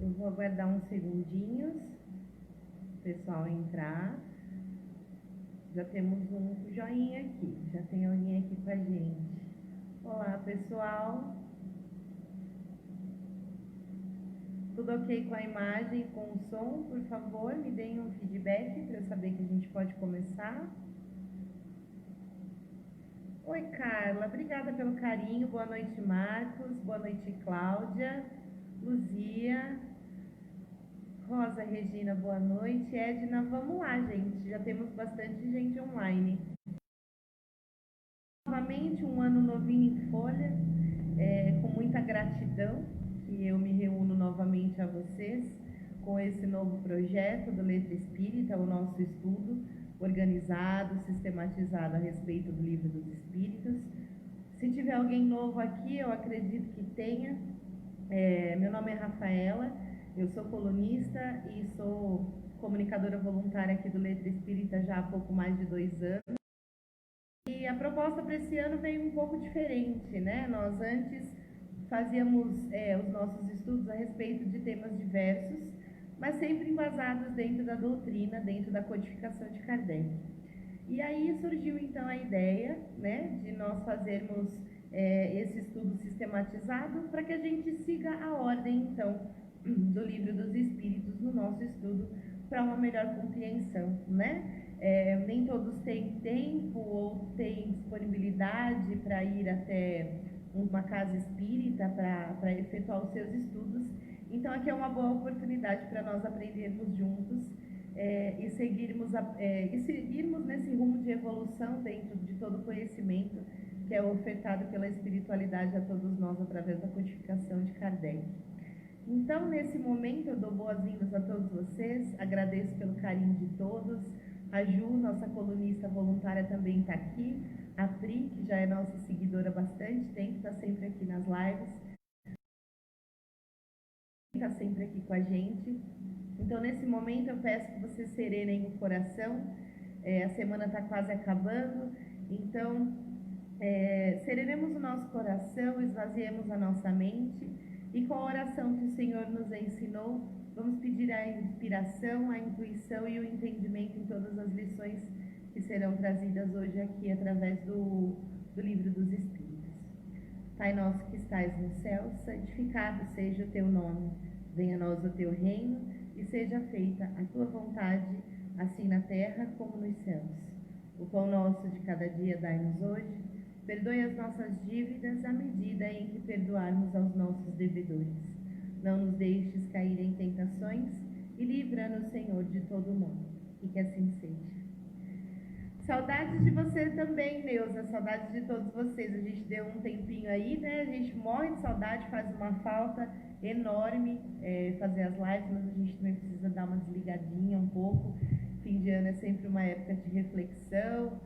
Eu vou aguardar uns segundinhos, o pessoal entrar. Já temos um joinha aqui, já tem alguém aqui com a gente. Olá, pessoal. Tudo ok com a imagem, com o som? Por favor, me deem um feedback para eu saber que a gente pode começar. Oi, Carla, obrigada pelo carinho. Boa noite, Marcos. Boa noite, Cláudia. Luzia. Rosa Regina, boa noite. Edna, vamos lá, gente. Já temos bastante gente online. Novamente, um ano novinho em folha, com muita gratidão que eu me reúno novamente a vocês com esse novo projeto do Letra Espírita, o nosso estudo organizado, sistematizado a respeito do Livro dos Espíritos. Se tiver alguém novo aqui, eu acredito que tenha. Meu nome é Rafaela, eu sou colunista e sou comunicadora voluntária aqui do Letra Espírita já há pouco mais de 2 anos. E a proposta para esse ano veio um pouco diferente, né? Nós antes fazíamos os nossos estudos a respeito de temas diversos, mas sempre embasados dentro da doutrina, dentro da codificação de Kardec. E aí surgiu então a ideia, né, de nós fazermos esse estudo sistematizado para que a gente siga a ordem então do Livro dos Espíritos no nosso estudo para uma melhor compreensão, né? Nem todos têm tempo ou têm disponibilidade para ir até uma casa espírita para efetuar os seus estudos. Então aqui é uma boa oportunidade para nós aprendermos juntos e seguirmos nesse rumo de evolução dentro de todo o conhecimento que é ofertado pela espiritualidade a todos nós através da codificação de Kardec. Então, nesse momento, eu dou boas-vindas a todos vocês, agradeço pelo carinho de todos. A Ju, nossa colunista voluntária, também está aqui. A Pri, que já é nossa seguidora há bastante tempo, está sempre aqui nas lives. Está sempre aqui com a gente. Então, nesse momento, eu peço que vocês serenem o coração. A semana está quase acabando, então serenemos o nosso coração, esvaziemos a nossa mente e com a oração que o Senhor nos ensinou, vamos pedir a inspiração, a intuição e o entendimento em todas as lições que serão trazidas hoje aqui através do Livro dos Espíritos. Pai nosso que estais no céu, santificado seja o teu nome. Venha a nós o teu reino e seja feita a tua vontade, assim na terra como nos céus. O pão nosso de cada dia dai-nos hoje. Perdoe as nossas dívidas à medida em que perdoarmos aos nossos devedores. Não nos deixes cair em tentações e livra-nos, Senhor, de todo mal. E que assim seja. Saudades de você também, Neuza. Saudades de todos vocês. A gente deu um tempinho aí, né? A gente morre de saudade, faz uma falta enorme fazer as lives, mas a gente também precisa dar uma desligadinha um pouco. Fim de ano é sempre uma época de reflexão,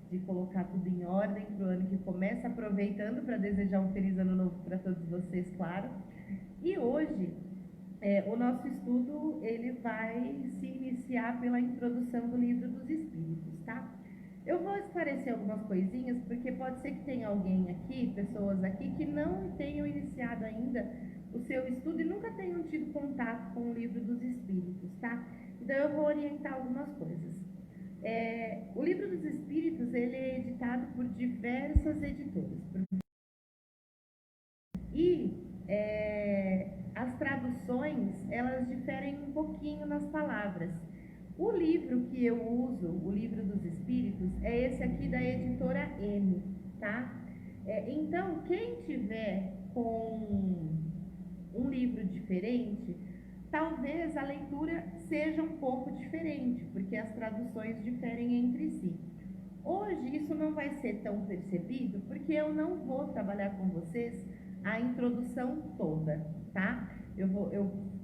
de colocar tudo em ordem para o ano que começa, aproveitando para desejar um feliz ano novo para todos vocês, claro. E hoje, o nosso estudo ele vai se iniciar pela introdução do Livro dos Espíritos, tá? Eu vou esclarecer algumas coisinhas, porque pode ser que tenha alguém aqui, pessoas aqui, que não tenham iniciado ainda o seu estudo e nunca tenham tido contato com o Livro dos Espíritos, tá? Então eu vou orientar algumas coisas. O Livro dos Espíritos ele é editado por diversas editoras. E as traduções, elas diferem um pouquinho nas palavras. O livro que eu uso, o Livro dos Espíritos, é esse aqui da editora M, tá? Então, quem tiver com um livro diferente, talvez a leitura seja um pouco diferente, porque as traduções diferem entre si. Hoje isso não vai ser tão percebido, porque eu não vou trabalhar com vocês a introdução toda, tá?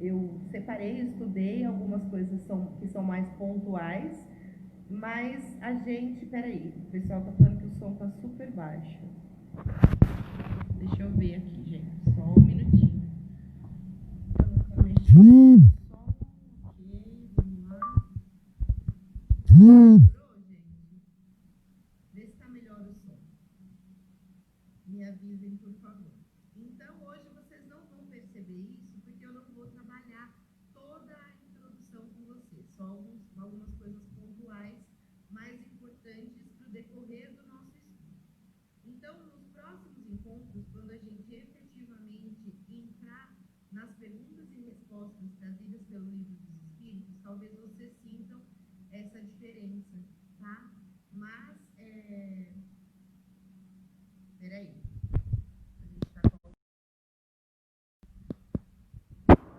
Eu separei, estudei algumas coisas que são mais pontuais, mas a gente... Peraí, o pessoal tá falando que o som tá super baixo. Deixa eu ver aqui, gente, só um minutinho. Tá mexendo o som, ok, vamos lá. Melhorou, gente? Vê se tá melhor o som. Me avisem, por favor. Então, hoje vocês não vão perceber isso,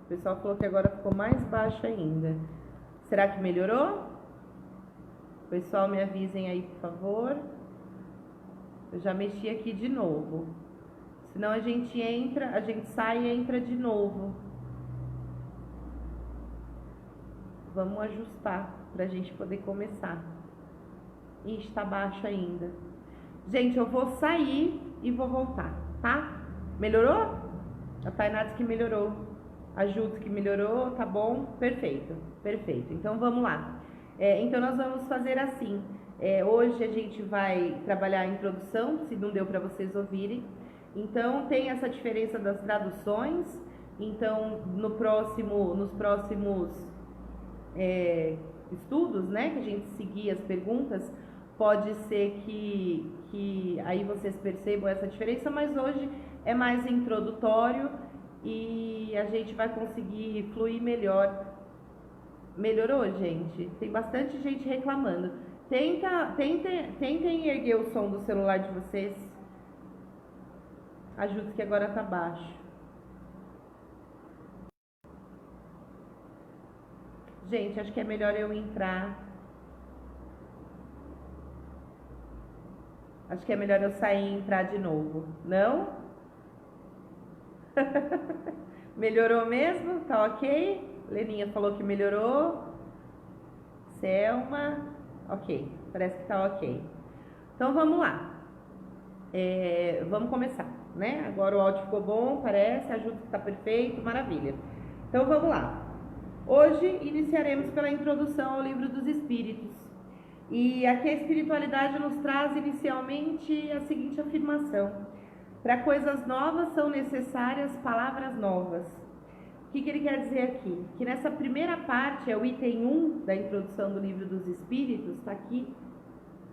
O pessoal falou que agora ficou mais baixo ainda. Será que melhorou? Pessoal, me avisem aí, por favor. Eu já mexi aqui de novo. Senão a gente sai e entra de novo. Vamos ajustar pra gente poder começar. Ixi, tá baixo ainda. Gente, eu vou sair e vou voltar, tá? Melhorou? A Tainá disse que melhorou. A Ju disse que melhorou, tá bom? Perfeito, perfeito. Então vamos lá. Então nós vamos fazer assim. Hoje a gente vai trabalhar a introdução, se não deu para vocês ouvirem. Então tem essa diferença das traduções. Então nos próximos estudos, né, que a gente seguir as perguntas, pode ser que aí vocês percebam essa diferença, mas hoje é mais introdutório e a gente vai conseguir fluir melhor. Melhorou, gente? Tem bastante gente reclamando. Tentem erguer o som do celular de vocês. Ajude que agora tá baixo. Gente, acho que é melhor eu entrar. Acho que é melhor eu sair e entrar de novo. Não? Melhorou mesmo? Tá ok? Leninha falou que melhorou. Selma. Ok, parece que tá ok. Então vamos lá. Vamos começar, né? Agora o áudio ficou bom, parece. A Júlia tá perfeito, maravilha. Então vamos lá. Hoje iniciaremos pela introdução ao Livro dos Espíritos. E aqui a espiritualidade nos traz inicialmente a seguinte afirmação: para coisas novas são necessárias palavras novas. O que ele quer dizer aqui? Que nessa primeira parte, é o item 1 da introdução do Livro dos Espíritos, está aqui,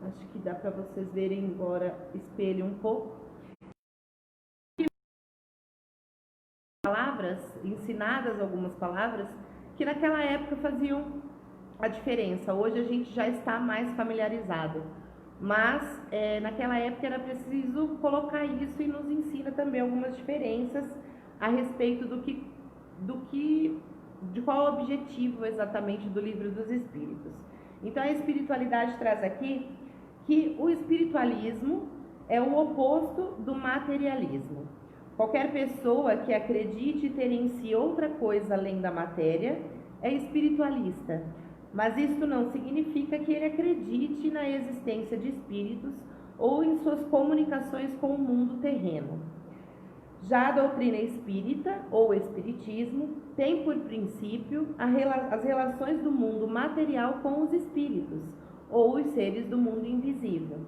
acho que dá para vocês verem, embora espelhe um pouco. Palavras, ensinadas algumas palavras, que naquela época faziam a diferença. Hoje a gente já está mais familiarizado, mas naquela época era preciso colocar isso, e nos ensina também algumas diferenças a respeito de qual o objetivo exatamente do Livro dos Espíritos. Então a espiritualidade traz aqui que o espiritualismo é o oposto do materialismo. Qualquer pessoa que acredite ter em si outra coisa além da matéria é espiritualista, mas isto não significa que ele acredite na existência de espíritos ou em suas comunicações com o mundo terreno. Já a doutrina espírita, ou espiritismo, tem por princípio as relações do mundo material com os espíritos, ou os seres do mundo invisível.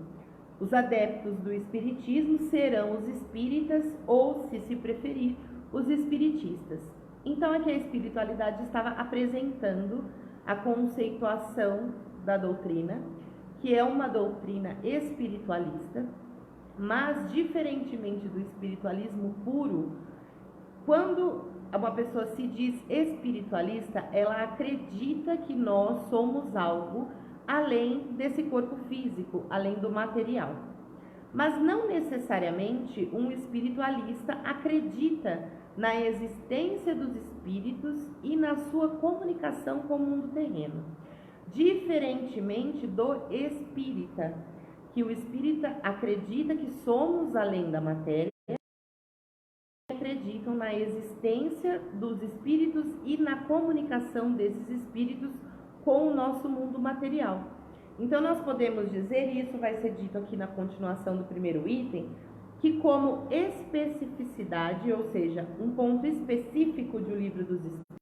Os adeptos do espiritismo serão os espíritas, ou, se preferir, os espiritistas. Então aqui a espiritualidade estava apresentando a conceituação da doutrina, que é uma doutrina espiritualista, mas diferentemente do espiritualismo puro, quando uma pessoa se diz espiritualista, ela acredita que nós somos algo além desse corpo físico, além do material. Mas não necessariamente um espiritualista acredita na existência dos espíritos e na sua comunicação com o mundo terreno. Diferentemente do espírita, que o espírita acredita que somos além da matéria, acreditam na existência dos espíritos e na comunicação desses espíritos com o nosso mundo material. Então nós podemos dizer, e isso vai ser dito aqui na continuação do primeiro item, que como especificidade, ou seja, um ponto específico do Livro dos Espíritos,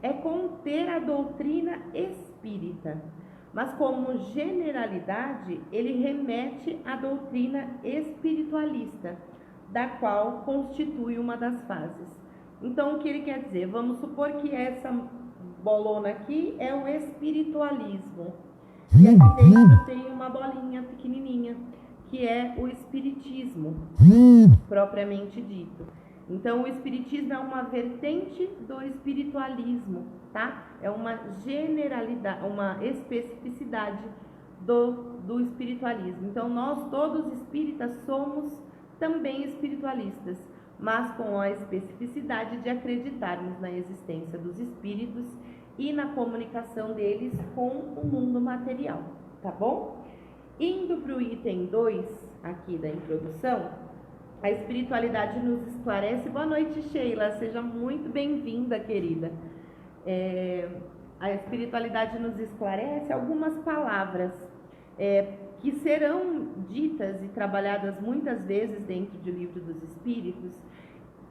é conter a doutrina espírita, mas como generalidade, ele remete à doutrina espiritualista, da qual constitui uma das fases. Então, o que ele quer dizer? Vamos supor que essa bolona aqui é o espiritualismo, e aqui dentro tem uma bolinha pequenininha, que é o espiritismo, propriamente dito. Então, o espiritismo é uma vertente do espiritualismo, tá? É uma generalidade, uma especificidade do espiritualismo. Então, nós todos espíritas somos também espiritualistas, mas com a especificidade de acreditarmos na existência dos espíritos e na comunicação deles com o mundo material, tá bom? Indo para o item 2 aqui da introdução, a espiritualidade nos esclarece. Boa noite, Sheila, seja muito bem-vinda, querida. A espiritualidade nos esclarece algumas palavras que serão ditas e trabalhadas muitas vezes dentro do Livro dos Espíritos,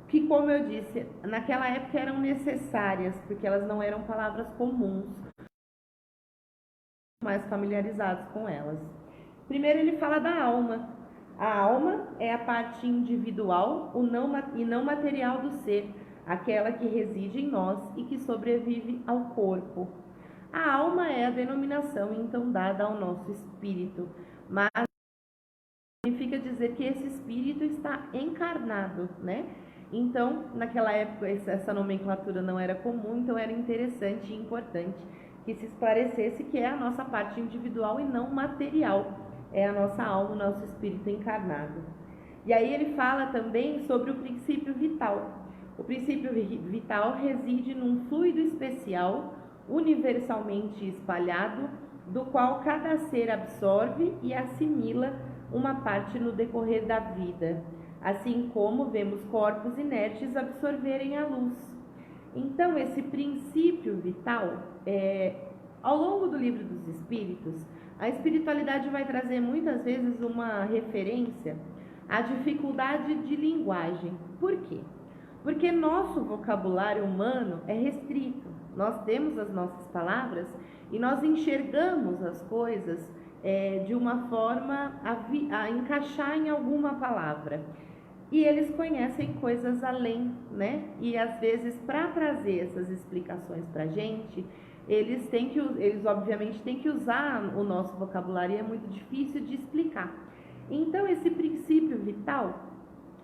que, como eu disse, naquela época eram necessárias, porque elas não eram palavras comuns, mais familiarizados com elas. Primeiro ele fala da alma. A alma é a parte individual e não material do ser, aquela que reside em nós e que sobrevive ao corpo. A alma é a denominação então dada ao nosso espírito, mas significa dizer que esse espírito está encarnado, né? Então, naquela época essa nomenclatura não era comum, então era interessante e importante que se esclarecesse que é a nossa parte individual e não material, é a nossa alma, o nosso espírito encarnado. E aí ele fala também sobre o princípio vital. O princípio vital reside num fluido especial, universalmente espalhado, do qual cada ser absorve e assimila uma parte no decorrer da vida, assim como vemos corpos inertes absorverem a luz. Então, esse princípio vital, ao longo do Livro dos Espíritos, a espiritualidade vai trazer muitas vezes uma referência à dificuldade de linguagem. Por quê? Porque nosso vocabulário humano é restrito. Nós temos as nossas palavras e nós enxergamos as coisas de uma forma a encaixar em alguma palavra. E eles conhecem coisas além, né? E às vezes, para trazer essas explicações para a gente, eles obviamente têm que usar o nosso vocabulário e é muito difícil de explicar. Então, esse princípio vital,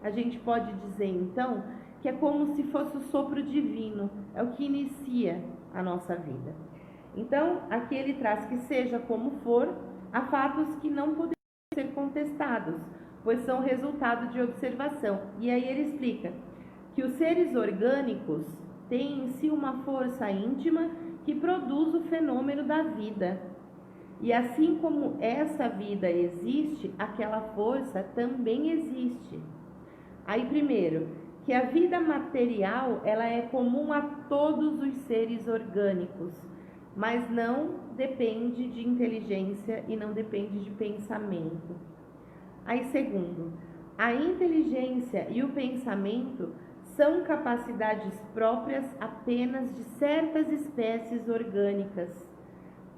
a gente pode dizer então que é como se fosse o sopro divino, é o que inicia a nossa vida. Então, aqui ele traz que seja como for, há fatos que não podem ser contestados, pois são resultado de observação. E aí ele explica que os seres orgânicos têm em si uma força íntima que produz o fenômeno da vida. E assim como essa vida existe, aquela força também existe. Aí primeiro, que a vida material ela é comum a todos os seres orgânicos, mas não depende de inteligência e não depende de pensamento. Aí segundo, a inteligência e o pensamento são capacidades próprias apenas de certas espécies orgânicas.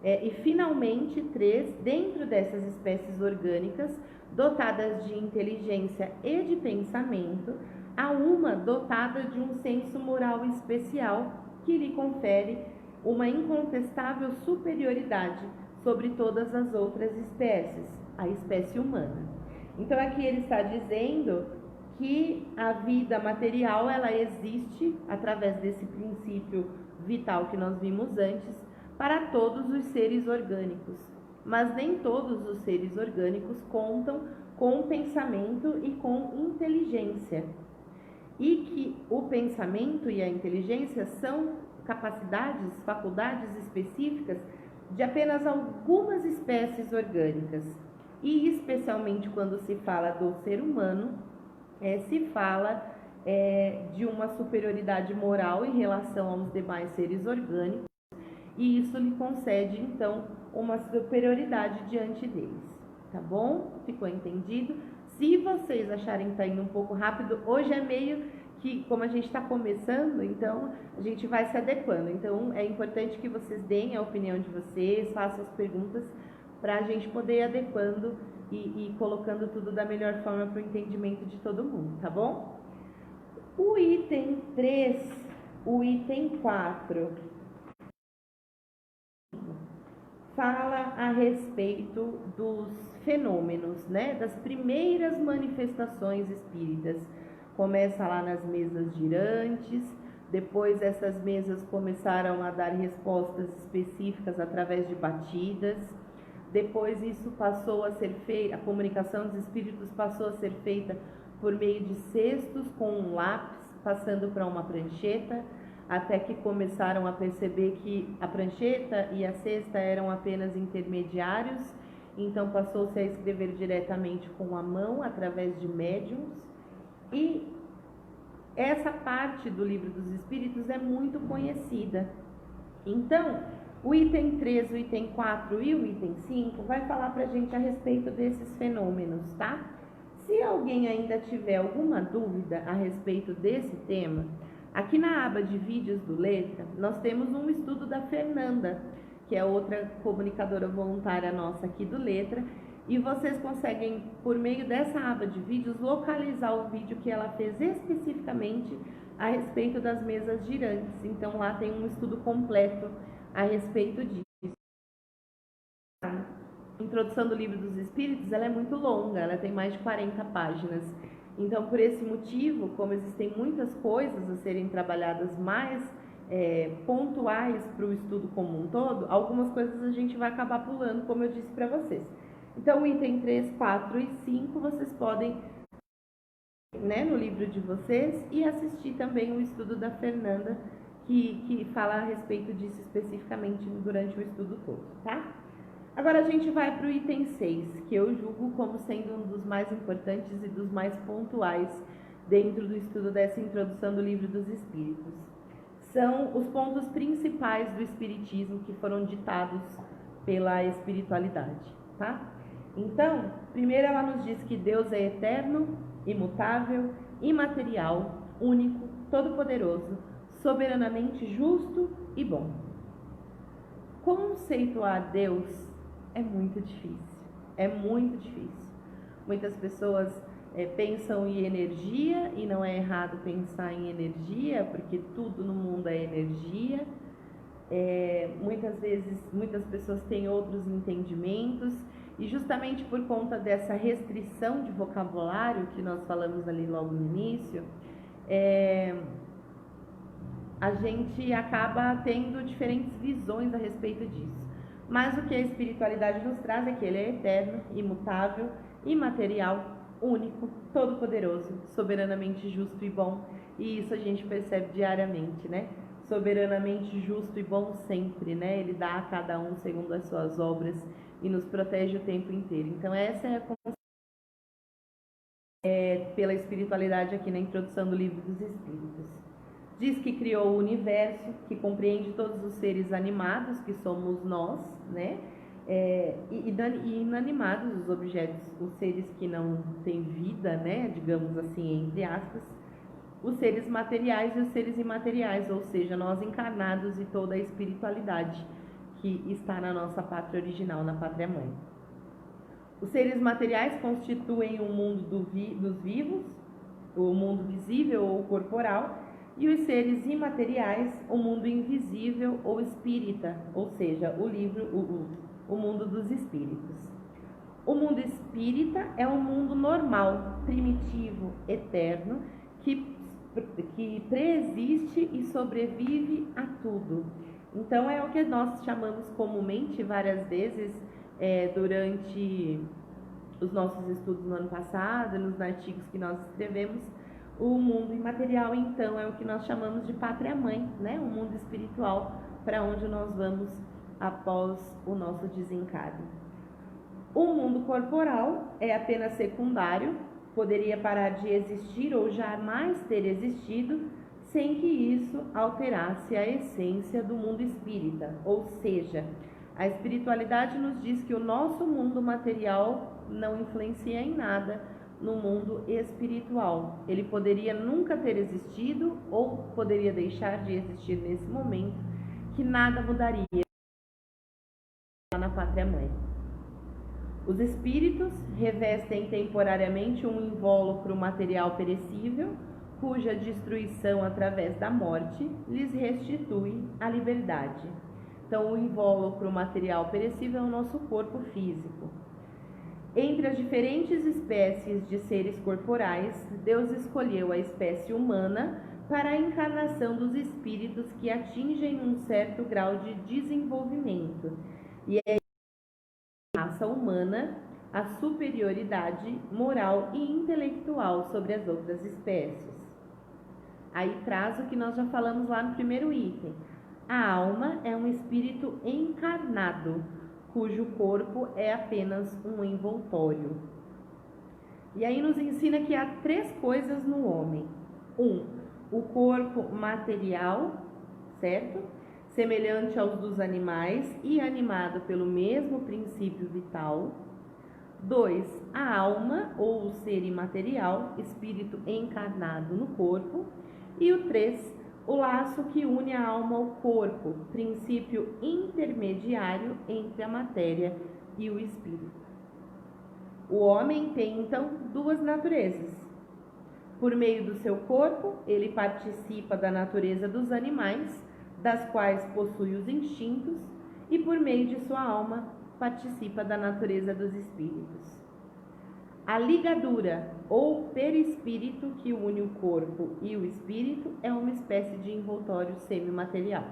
E finalmente, 3, dentro dessas espécies orgânicas, dotadas de inteligência e de pensamento, há uma dotada de um senso moral especial que lhe confere uma incontestável superioridade sobre todas as outras espécies, a espécie humana. Então aqui ele está dizendo que a vida material ela existe através desse princípio vital que nós vimos antes para todos os seres orgânicos, mas nem todos os seres orgânicos contam com pensamento e com inteligência, e que o pensamento e a inteligência são capacidades, faculdades específicas de apenas algumas espécies orgânicas. E especialmente quando se fala do ser humano, se fala de uma superioridade moral em relação aos demais seres orgânicos, e isso lhe concede então uma superioridade diante deles, tá bom? Ficou entendido? Se vocês acharem que está indo um pouco rápido, hoje é meio que, como a gente está começando, então a gente vai se adequando. Então é importante que vocês deem a opinião de vocês, façam as perguntas, para a gente poder ir adequando e colocando tudo da melhor forma para o entendimento de todo mundo, tá bom? O item 3, o item 4, fala a respeito dos fenômenos, né? Das primeiras manifestações espíritas. Começa lá nas mesas girantes, depois essas mesas começaram a dar respostas específicas através de batidas. Depois isso passou a ser feito, a comunicação dos espíritos passou a ser feita por meio de cestos com um lápis, passando para uma prancheta, até que começaram a perceber que a prancheta e a cesta eram apenas intermediários, então passou-se a escrever diretamente com a mão, através de médiums, e essa parte do Livro dos Espíritos é muito conhecida. Então, o item 3, o item 4 e o item 5 vai falar para a gente a respeito desses fenômenos, tá? Se alguém ainda tiver alguma dúvida a respeito desse tema, aqui na aba de vídeos do Letra, nós temos um estudo da Fernanda, que é outra comunicadora voluntária nossa aqui do Letra, e vocês conseguem, por meio dessa aba de vídeos, localizar o vídeo que ela fez especificamente a respeito das mesas girantes. Então lá tem um estudo completo a respeito disso. A introdução do Livro dos Espíritos, ela é muito longa, ela tem mais de 40 páginas. Então, por esse motivo, como existem muitas coisas a serem trabalhadas mais pontuais para o estudo como um todo, algumas coisas a gente vai acabar pulando, como eu disse para vocês. Então, o item 3, 4 e 5 vocês podem, no livro de vocês, e assistir também o estudo da Fernanda, que fala a respeito disso especificamente durante o estudo todo, tá? Agora a gente vai para o item 6, que eu julgo como sendo um dos mais importantes e dos mais pontuais dentro do estudo dessa introdução do Livro dos Espíritos. São os pontos principais do Espiritismo que foram ditados pela espiritualidade, tá? Então, primeiro ela nos diz que Deus é eterno, imutável, imaterial, único, todo-poderoso, soberanamente justo e bom. Conceituar Deus é muito difícil, é muito difícil. Muitas pessoas pensam em energia, e não é errado pensar em energia, porque tudo no mundo é energia. Muitas vezes, muitas pessoas têm outros entendimentos, e justamente por conta dessa restrição de vocabulário que nós falamos ali logo no início, a gente acaba tendo diferentes visões a respeito disso. Mas o que a espiritualidade nos traz é que ele é eterno, imutável, imaterial, único, todo-poderoso, soberanamente justo e bom. E isso a gente percebe diariamente, né? Soberanamente justo e bom sempre, né? Ele dá a cada um segundo as suas obras e nos protege o tempo inteiro. Então essa é a concepção pela espiritualidade aqui na introdução do Livro dos Espíritos. Diz que criou o universo, que compreende todos os seres animados, que somos nós, né? E inanimados, os objetos, os seres que não têm vida, né? Digamos assim, entre aspas, os seres materiais e os seres imateriais, ou seja, nós encarnados e toda a espiritualidade que está na nossa pátria original, na pátria mãe. Os seres materiais constituem o mundo dos vivos, o mundo visível ou corporal, e os seres imateriais, o mundo invisível ou espírita, ou seja, o mundo dos espíritos. O mundo espírita é um mundo normal, primitivo, eterno, que preexiste e sobrevive a tudo. Então é o que nós chamamos comumente várias vezes durante os nossos estudos no ano passado, nos artigos que nós escrevemos. O mundo imaterial, então, é o que nós chamamos de pátria-mãe, né? O mundo espiritual, para onde nós vamos após o nosso desencarne. O mundo corporal é apenas secundário, poderia parar de existir ou jamais ter existido, sem que isso alterasse a essência do mundo espírita. Ou seja, a espiritualidade nos diz que o nosso mundo material não influencia em nada no mundo espiritual. Ele poderia nunca ter existido ou poderia deixar de existir nesse momento, que nada mudaria na pátria-mãe. Os espíritos revestem temporariamente um invólucro material perecível, cuja destruição através da morte lhes restitui a liberdade. Então, o invólucro material perecível é o nosso corpo físico. Entre as diferentes espécies de seres corporais, Deus escolheu a espécie humana para a encarnação dos espíritos que atingem um certo grau de desenvolvimento. E é a raça humana a superioridade moral e intelectual sobre as outras espécies. Aí traz o que nós já falamos lá no primeiro item. A alma é um espírito encarnado, cujo corpo é apenas um envoltório. E aí nos ensina que há 3 coisas no homem. 1, o corpo material, certo? Semelhante aos dos animais e animado pelo mesmo princípio vital. 2, a alma ou o ser imaterial, espírito encarnado no corpo. E o 3, o laço que une a alma ao corpo, princípio intermediário entre a matéria e o espírito. O homem tem então 2 naturezas. Por meio do seu corpo, ele participa da natureza dos animais, das quais possui os instintos, e por meio de sua alma, participa da natureza dos espíritos. A ligadura ou perispírito que une o corpo e o espírito é uma espécie de envoltório semimaterial.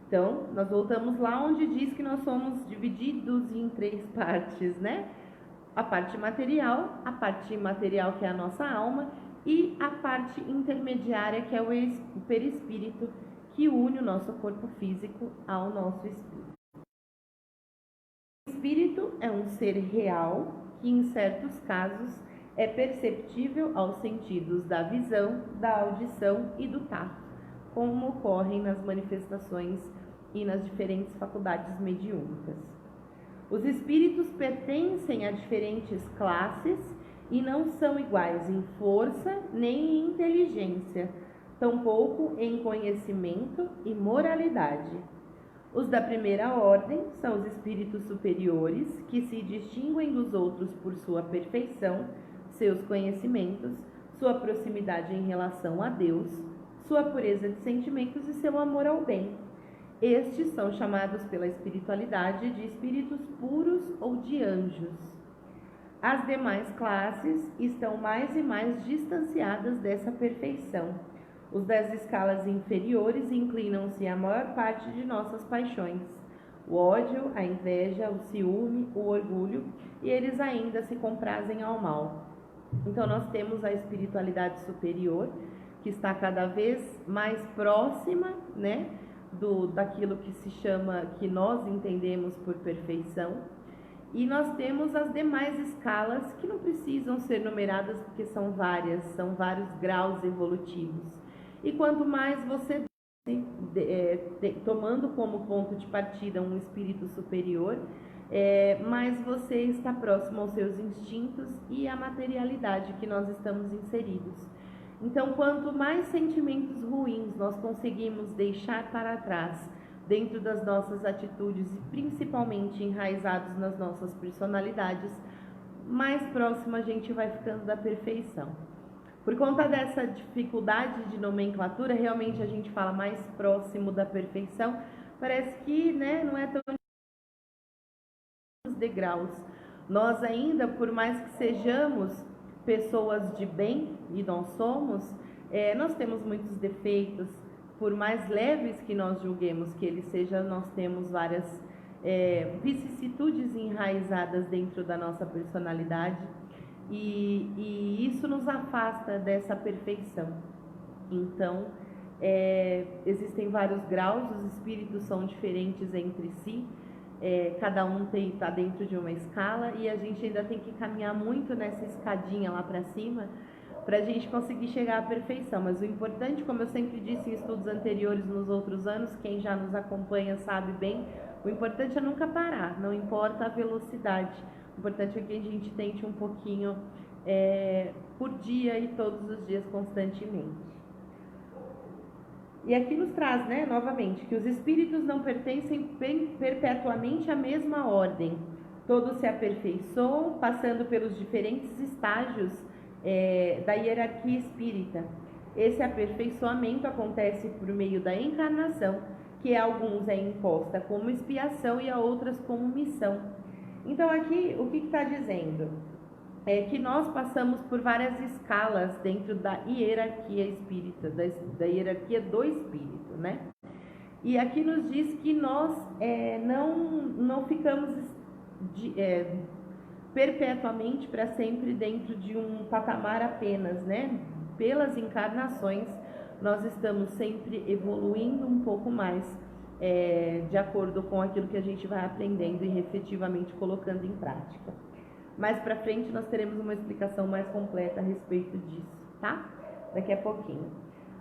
Então, nós voltamos lá onde diz que nós somos divididos em 3 partes, né? A parte material, a parte imaterial, que é a nossa alma, e a parte intermediária, que é o perispírito, que une o nosso corpo físico ao nosso espírito. O espírito é um ser real que, em certos casos, é perceptível aos sentidos da visão, da audição e do tato, como ocorrem nas manifestações e nas diferentes faculdades mediúnicas. Os espíritos pertencem a diferentes classes e não são iguais em força nem em inteligência, tampouco em conhecimento e moralidade. Os da primeira ordem são os espíritos superiores, que se distinguem dos outros por sua perfeição, seus conhecimentos, sua proximidade em relação a Deus, sua pureza de sentimentos e seu amor ao bem. Estes são chamados pela espiritualidade de espíritos puros ou de anjos. As demais classes estão mais e mais distanciadas dessa perfeição. Os das escalas inferiores inclinam-se à maior parte de nossas paixões, o ódio, a inveja, o ciúme, o orgulho, e eles ainda se comprazem ao mal. Então nós temos a espiritualidade superior, que está cada vez mais próxima, né, daquilo que se chama, que nós entendemos por perfeição, e nós temos as demais escalas que não precisam ser numeradas porque são vários graus evolutivos. E quanto mais você tomando como ponto de partida um espírito superior, mais você está próximo aos seus instintos e à materialidade que nós estamos inseridos. Então, quanto mais sentimentos ruins nós conseguimos deixar para trás dentro das nossas atitudes e principalmente enraizados nas nossas personalidades, mais próximo a gente vai ficando da perfeição. Por conta dessa dificuldade de nomenclatura, realmente a gente fala mais próximo da perfeição, parece que, né, não é tão degraus. Nós ainda, por mais que sejamos pessoas de bem, e nós somos, nós temos muitos defeitos. Por mais leves que nós julguemos que ele seja, nós temos várias vicissitudes enraizadas dentro da nossa personalidade, e isso nos afasta dessa perfeição. Então, existem vários graus, os espíritos são diferentes entre si, cada um está dentro de uma escala, e a gente ainda tem que caminhar muito nessa escadinha lá para cima para a gente conseguir chegar à perfeição. Mas o importante, como eu sempre disse em estudos anteriores nos outros anos, quem já nos acompanha sabe bem, o importante é nunca parar, não importa a velocidade, o importante é que a gente tente um pouquinho por dia e todos os dias constantemente. E aqui nos traz, né, novamente, que os espíritos não pertencem perpetuamente à mesma ordem. Todos se aperfeiçoam, passando pelos diferentes estágios da hierarquia espírita. Esse aperfeiçoamento acontece por meio da encarnação, que a alguns é imposta como expiação e a outras como missão. Então aqui, o que está dizendo? É que nós passamos por várias escalas dentro da hierarquia espírita, da hierarquia do espírito, né? E aqui nos diz que nós não ficamos perpetuamente, para sempre, dentro de um patamar apenas, né? Pelas encarnações, nós estamos sempre evoluindo um pouco mais, de acordo com aquilo que a gente vai aprendendo e efetivamente colocando em prática. Mais para frente nós teremos uma explicação mais completa a respeito disso, tá? Daqui a pouquinho.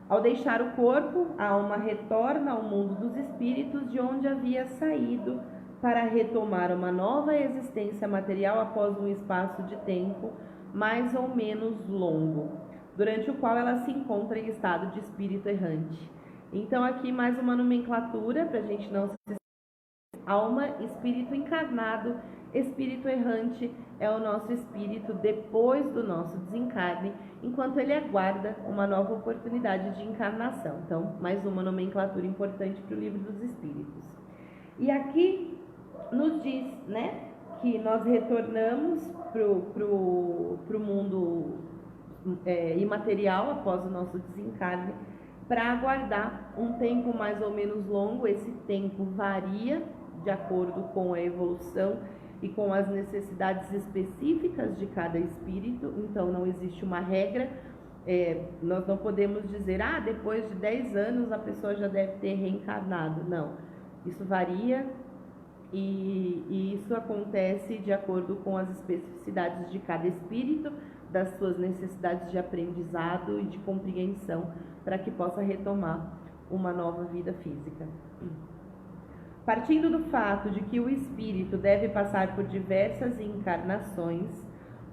Ao deixar o corpo, a alma retorna ao mundo dos espíritos, de onde havia saído, para retomar uma nova existência material após um espaço de tempo mais ou menos longo, durante o qual ela se encontra em estado de espírito errante. Então aqui mais uma nomenclatura para a gente não se esquecer. Alma, espírito encarnado, espírito errante é o nosso espírito depois do nosso desencarne, enquanto ele aguarda uma nova oportunidade de encarnação. Então, mais uma nomenclatura importante para o Livro dos Espíritos. E aqui nos diz, né, que nós retornamos pro mundo imaterial após o nosso desencarne para aguardar um tempo mais ou menos longo. Esse tempo varia de acordo com a evolução e com as necessidades específicas de cada espírito, então não existe uma regra. Nós não podemos dizer, depois de 10 anos a pessoa já deve ter reencarnado. Não, isso varia e isso acontece de acordo com as especificidades de cada espírito, das suas necessidades de aprendizado e de compreensão, para que possa retomar uma nova vida física. Partindo do fato de que o espírito deve passar por diversas encarnações,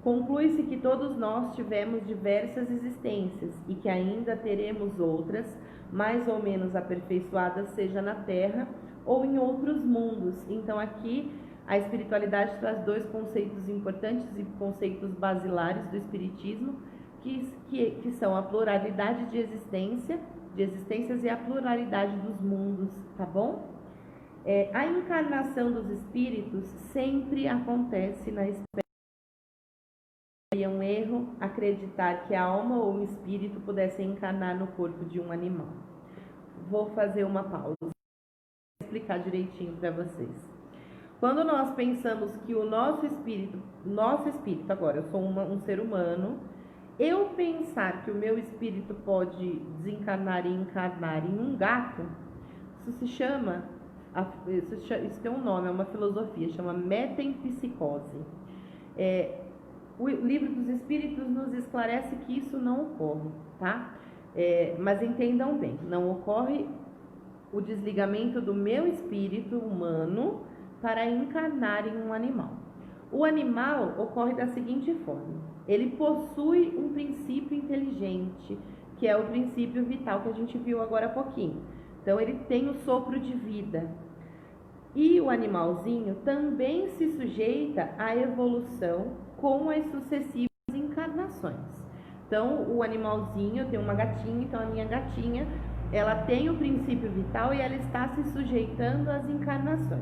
conclui-se que todos nós tivemos diversas existências e que ainda teremos outras, mais ou menos aperfeiçoadas, seja na Terra ou em outros mundos. Então aqui a espiritualidade traz dois conceitos importantes e conceitos basilares do espiritismo, que são a pluralidade de existências e a pluralidade dos mundos, tá bom? A encarnação dos espíritos sempre acontece na espécie. Seria um erro acreditar que a alma ou o espírito pudessem encarnar no corpo de um animal. Vou fazer uma pausa, vou explicar direitinho para vocês. Quando nós pensamos que o nosso espírito agora, eu sou um ser humano, eu pensar que o meu espírito pode desencarnar e encarnar em um gato, isso se chama... Isso tem um nome, é uma filosofia, chama metempsicose. O Livro dos Espíritos nos esclarece que isso não ocorre, tá? Mas entendam bem, não ocorre o desligamento do meu espírito humano para encarnar em um animal. O animal ocorre da seguinte forma: ele possui um princípio inteligente, que é o princípio vital que a gente viu agora há pouquinho. Então ele tem o sopro de vida. E o animalzinho também se sujeita à evolução com as sucessivas encarnações. Então o animalzinho, tem uma gatinha, então a minha gatinha, ela tem o princípio vital e ela está se sujeitando às encarnações.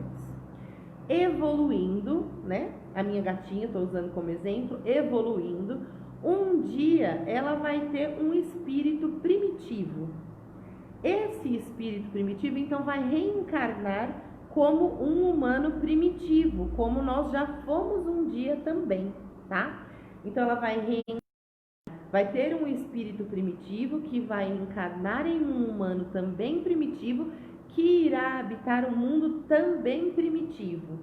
Evoluindo, né? A minha gatinha, estou usando como exemplo, evoluindo, um dia ela vai ter um espírito primitivo. Esse espírito primitivo, então, vai reencarnar como um humano primitivo, como nós já fomos um dia também, tá? Então ela vai ter um espírito primitivo que vai encarnar em um humano também primitivo, que irá habitar um mundo também primitivo.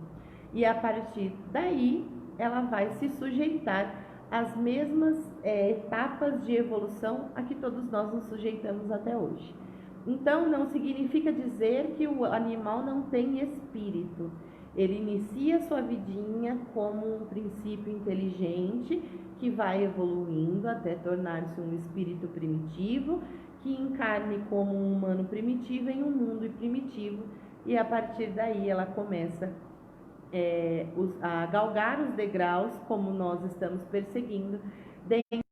E a partir daí, ela vai se sujeitar às mesmas etapas de evolução a que todos nós nos sujeitamos até hoje. Então, não significa dizer que o animal não tem espírito. Ele inicia sua vidinha como um princípio inteligente que vai evoluindo até tornar-se um espírito primitivo, que encarne como um humano primitivo em um mundo primitivo, e a partir daí ela começa a galgar os degraus, como nós estamos perseguindo, dentro,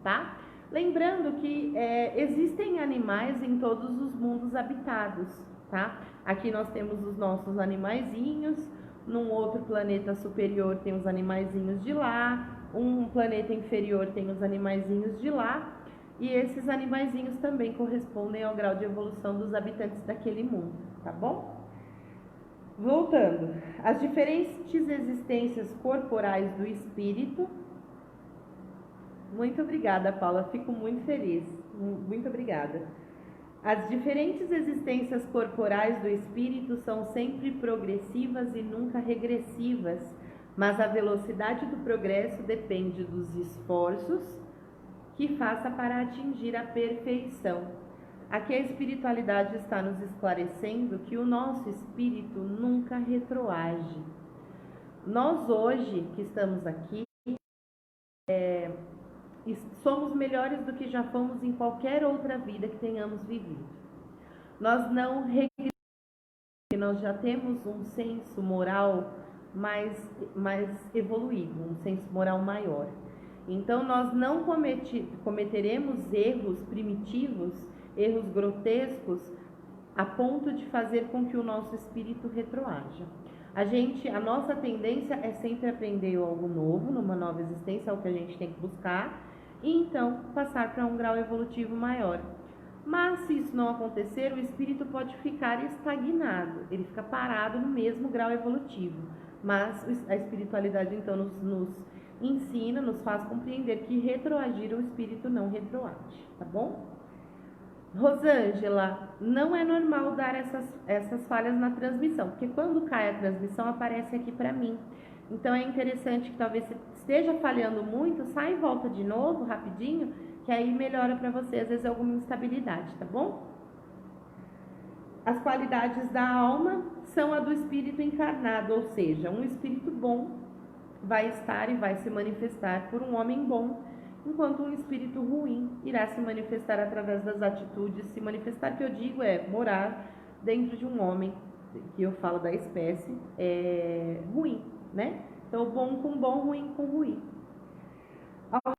tá? Lembrando que existem animais em todos os mundos habitados, tá? Aqui nós temos os nossos animaizinhos, num outro planeta superior tem os animaizinhos de lá, um planeta inferior tem os animaizinhos de lá, e esses animaizinhos também correspondem ao grau de evolução dos habitantes daquele mundo, tá bom? Voltando, as diferentes existências corporais do espírito. Muito obrigada, Paula, fico muito feliz. Muito obrigada. As diferentes existências corporais do espírito são sempre progressivas e nunca regressivas, mas a velocidade do progresso depende dos esforços que faça para atingir a perfeição. Aqui a espiritualidade está nos esclarecendo que o nosso espírito nunca retroage. Nós hoje que estamos aqui, somos melhores do que já fomos em qualquer outra vida que tenhamos vivido. Nós não regressamos, nós já temos um senso moral mais evoluído, um senso moral maior. Então nós não cometeremos erros primitivos, erros grotescos, a ponto de fazer com que o nosso espírito retroaja. A nossa tendência é sempre aprender algo novo, numa nova existência, é o que a gente tem que buscar, e então passar para um grau evolutivo maior. Mas se isso não acontecer, o espírito pode ficar estagnado, ele fica parado no mesmo grau evolutivo. Mas a espiritualidade então nos ensina, nos faz compreender que retroagir o espírito não retroage, tá bom? Rosângela, não é normal dar essas falhas na transmissão, porque quando cai a transmissão aparece aqui para mim. Então é interessante que talvez você esteja falhando muito, sai e volta de novo rapidinho, que aí melhora para você, às vezes alguma instabilidade, tá bom? As qualidades da alma são a do espírito encarnado, ou seja, um espírito bom vai estar e vai se manifestar por um homem bom, enquanto um espírito ruim irá se manifestar através das atitudes. Se manifestar, que eu digo, é morar dentro de um homem, que eu falo da espécie, ruim, né? Então, bom com bom, ruim com ruim. Ao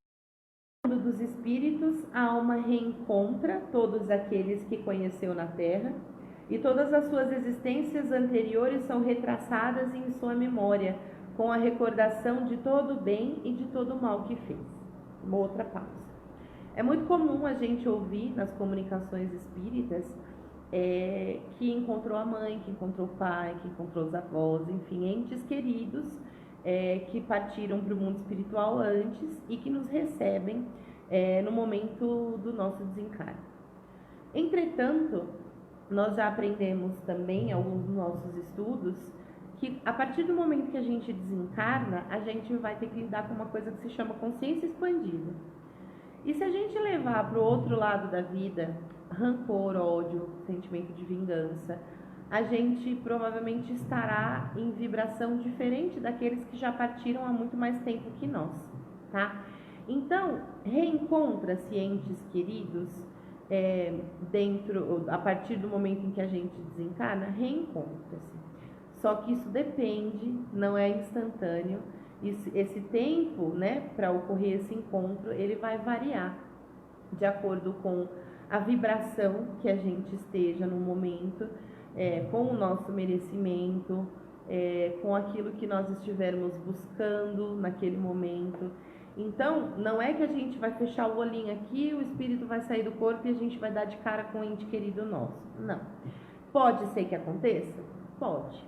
mundo dos espíritos, a alma reencontra todos aqueles que conheceu na Terra, e todas as suas existências anteriores são retraçadas em sua memória, com a recordação de todo o bem e de todo o mal que fez. Uma outra pausa. É muito comum a gente ouvir nas comunicações espíritas que encontrou a mãe, que encontrou o pai, que encontrou os avós, enfim, entes queridos que partiram para o mundo espiritual antes e que nos recebem no momento do nosso desencarne. Entretanto, nós já aprendemos também, em alguns dos nossos estudos, que a partir do momento que a gente desencarna, a gente vai ter que lidar com uma coisa que se chama consciência expandida. E se a gente levar para o outro lado da vida rancor, ódio, sentimento de vingança, a gente provavelmente estará em vibração diferente daqueles que já partiram há muito mais tempo que nós, tá? Então, reencontra-se entes queridos a partir do momento em que a gente desencarna, reencontra-se. Só que isso depende, não é instantâneo. Esse tempo, né, para ocorrer esse encontro, ele vai variar de acordo com a vibração que a gente esteja no momento, com o nosso merecimento, com aquilo que nós estivermos buscando naquele momento. Então, não é que a gente vai fechar o olhinho aqui, o espírito vai sair do corpo e a gente vai dar de cara com um ente querido nosso. Não. Pode ser que aconteça? Pode.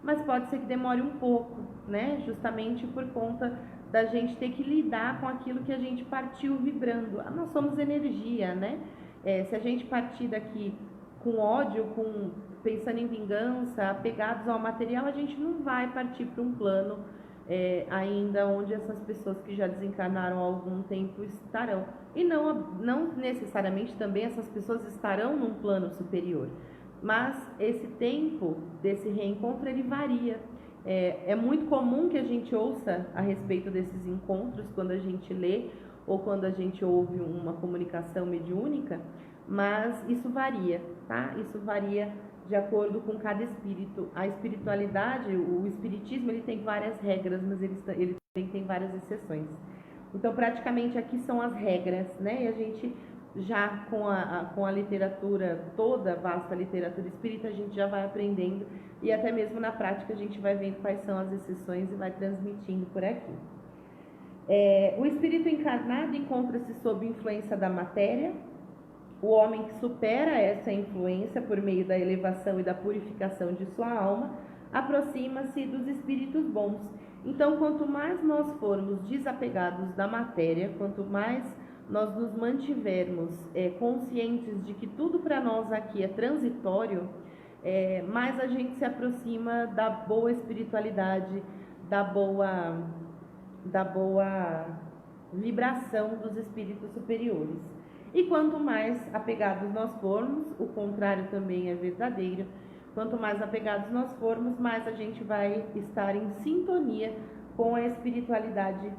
Mas pode ser que demore um pouco, né? Justamente por conta da gente ter que lidar com aquilo que a gente partiu vibrando. Nós somos energia, né? Se a gente partir daqui com ódio, pensando em vingança, apegados ao material, a gente não vai partir para um plano ainda onde essas pessoas que já desencarnaram há algum tempo estarão. E não necessariamente também essas pessoas estarão num plano superior. Mas esse tempo desse reencontro, ele varia. É muito comum que a gente ouça a respeito desses encontros quando a gente lê ou quando a gente ouve uma comunicação mediúnica, mas isso varia, tá? Isso varia de acordo com cada espírito. A espiritualidade, o espiritismo, ele tem várias regras, mas ele também tem várias exceções. Então, praticamente aqui são as regras, né? E a gente já com a literatura, toda a vasta literatura espírita, a gente já vai aprendendo e até mesmo na prática a gente vai vendo quais são as exceções e vai transmitindo por aqui. O espírito encarnado encontra-se sob influência da matéria. O homem que supera essa influência por meio da elevação e da purificação de sua alma aproxima-se dos espíritos bons. Então, quanto mais nós formos desapegados da matéria, quanto mais nós nos mantivermos conscientes de que tudo para nós aqui é transitório, mais a gente se aproxima da boa espiritualidade, da boa vibração dos espíritos superiores. E quanto mais apegados nós formos, o contrário também é verdadeiro, quanto mais apegados nós formos, mais a gente vai estar em sintonia com a espiritualidade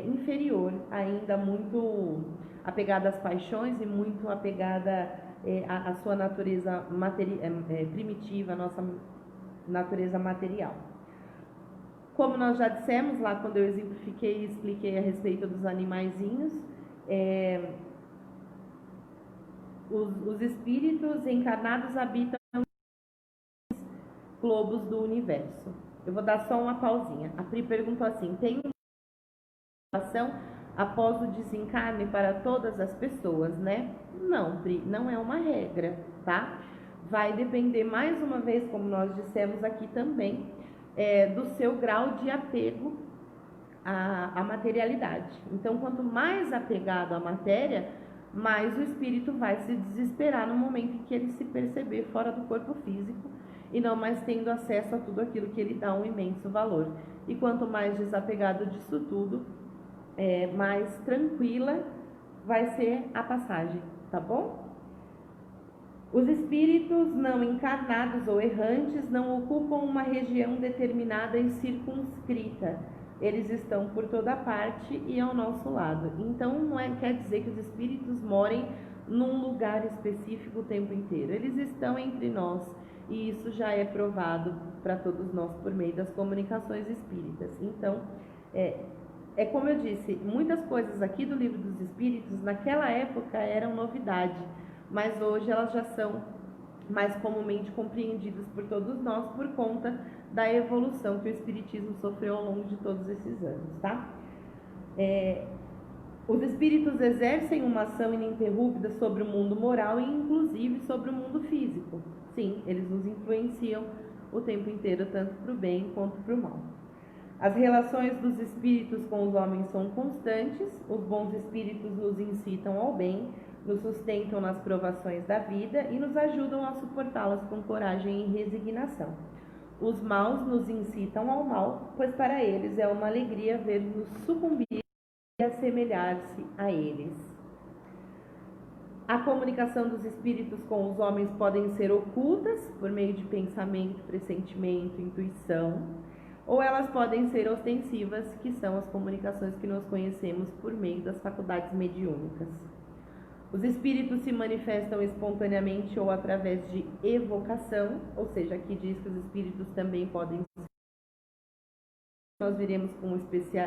inferior, ainda muito apegada às paixões e muito apegada à sua natureza primitiva, à nossa natureza material. Como nós já dissemos lá quando eu exemplifiquei e expliquei a respeito dos animaizinhos, os espíritos encarnados habitam globos do universo. Eu vou dar só uma pausinha. A Pri perguntou assim: tem uma relação após o desencarne para todas as pessoas, né? Não, Pri, não é uma regra, tá? Vai depender, mais uma vez, como nós dissemos aqui também, do seu grau de apego à materialidade. Então, quanto mais apegado à matéria, mais o espírito vai se desesperar no momento em que ele se perceber fora do corpo físico e não mais tendo acesso a tudo aquilo que ele dá um imenso valor. E quanto mais desapegado disso tudo, mais tranquila vai ser a passagem, tá bom? Os espíritos não encarnados ou errantes não ocupam uma região determinada e circunscrita. Eles estão por toda parte e ao nosso lado. Então, não quer dizer que os espíritos morem num lugar específico o tempo inteiro. Eles estão entre nós e isso já é provado para todos nós por meio das comunicações espíritas. Então, como eu disse, muitas coisas aqui do Livro dos Espíritos, naquela época eram novidade, mas hoje elas já são mais comumente compreendidas por todos nós por conta da evolução que o Espiritismo sofreu ao longo de todos esses anos, tá? Os espíritos exercem uma ação ininterrupta sobre o mundo moral e inclusive sobre o mundo físico. Sim, eles nos influenciam o tempo inteiro, tanto para o bem quanto para o mal. As relações dos espíritos com os homens são constantes, os bons espíritos nos incitam ao bem, nos sustentam nas provações da vida e nos ajudam a suportá-las com coragem e resignação. Os maus nos incitam ao mal, pois para eles é uma alegria ver-nos sucumbir e assemelhar-se a eles. A comunicação dos espíritos com os homens podem ser ocultas, por meio de pensamento, pressentimento, intuição, ou elas podem ser ostensivas, que são as comunicações que nós conhecemos por meio das faculdades mediúnicas. Os espíritos se manifestam espontaneamente ou através de evocação, ou seja, aqui diz que os espíritos também podem ser. Nós viremos com